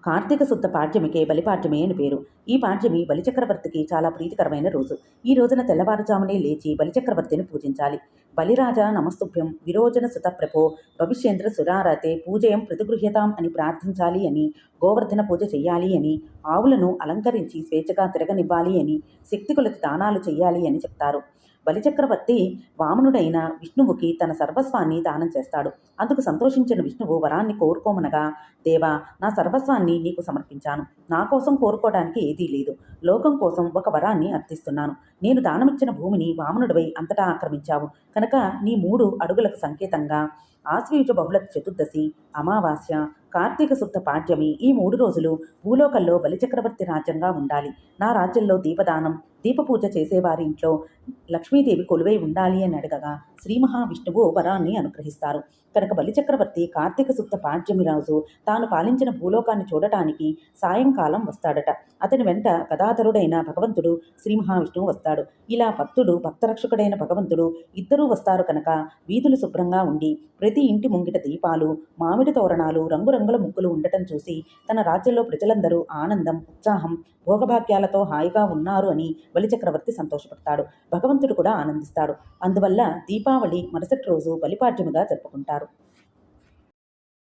కార్తీక శుద్ధ పాడ్యమికే బలిపాడ్యమి అని పేరు. ఈ పాడ్యమి బలిచక్రవర్తికి చాలా ప్రీతికరమైన రోజు. ఈ రోజున తెల్లవారుజామునే లేచి బలిచక్రవర్తిని పూజించాలి. బలిరాజా నమస్తుభ్యం విరోచన సుత ప్రభో భవిష్యేంద్ర సురారతే పూజయం ప్రతిగృహ్యతాం అని ప్రార్థించాలి అని, గోవర్ధన పూజ చెయ్యాలి అని, ఆవులను అలంకరించి స్వేచ్ఛగా తిరగనివ్వాలి అని, శక్తి కొలది దానాలు చెయ్యాలి అని చెప్తారు. బలిచక్రవర్తి వామనుడైన విష్ణువుకి తన సర్వస్వాన్ని దానం చేస్తాడు. అందుకు సంతోషించిన విష్ణువు వరాన్ని కోరుకోమనగా, దేవా, నా సర్వస్వాన్ని నీకు సమర్పించాను. నా కోసం కోరుకోవడానికి ఏదీ లేదు. లోకం కోసం ఒక వరాన్ని అర్థిస్తున్నాను. నేను దానమిచ్చిన భూమిని వామనుడివై అంతటా ఆక్రమించావు కనుక నీ 3 అడుగులకు సంకేతంగా ఆశ్వయుజ బహుళ చతుర్దశి, అమావాస్య, కార్తీక శుద్ధ పాడ్యమి ఈ 3 రోజులు భూలోకంలో బలిచక్రవర్తి రాజ్యంగా ఉండాలి. నా రాజ్యంలో దీపదానం, దీపపూజ చేసేవారి ఇంట్లో లక్ష్మీదేవి కొలువై ఉండాలి అని అడగగా శ్రీ మహావిష్ణువు వరాన్ని అనుగ్రహిస్తారు. కనుక బలిచక్రవర్తి కార్తీక శుద్ధ పాడ్యమి రోజు తాను పాలించిన భూలోకాన్ని చూడటానికి సాయంకాలం వస్తాడట. అతని వెంట గదాధరుడైన భగవంతుడు శ్రీ మహావిష్ణువు వస్తాడు. ఇలా భక్తుడు భక్తరక్షకుడైన భగవంతుడు ఇద్దరూ వస్తారు కనుక వీధులు శుభ్రంగా ఉండి ప్రతి ఇంటి ముంగిట దీపాలు, మామిడి తోరణాలు, రంగురంగుల ముగ్గులు ఉండటం చూసి తన రాజ్యంలో ప్రజలందరూ ఆనందం, ఉత్సాహం, భోగభాగ్యాలతో హాయిగా ఉన్నారు అని బలిచక్రవర్తి సంతోషపడతాడు. భగవంతుడు కూడా ఆనందిస్తాడు. అందువల్ల దీపావళి మరుసటి రోజు బలిపాడ్యమిగా జరుపుకుంటారు.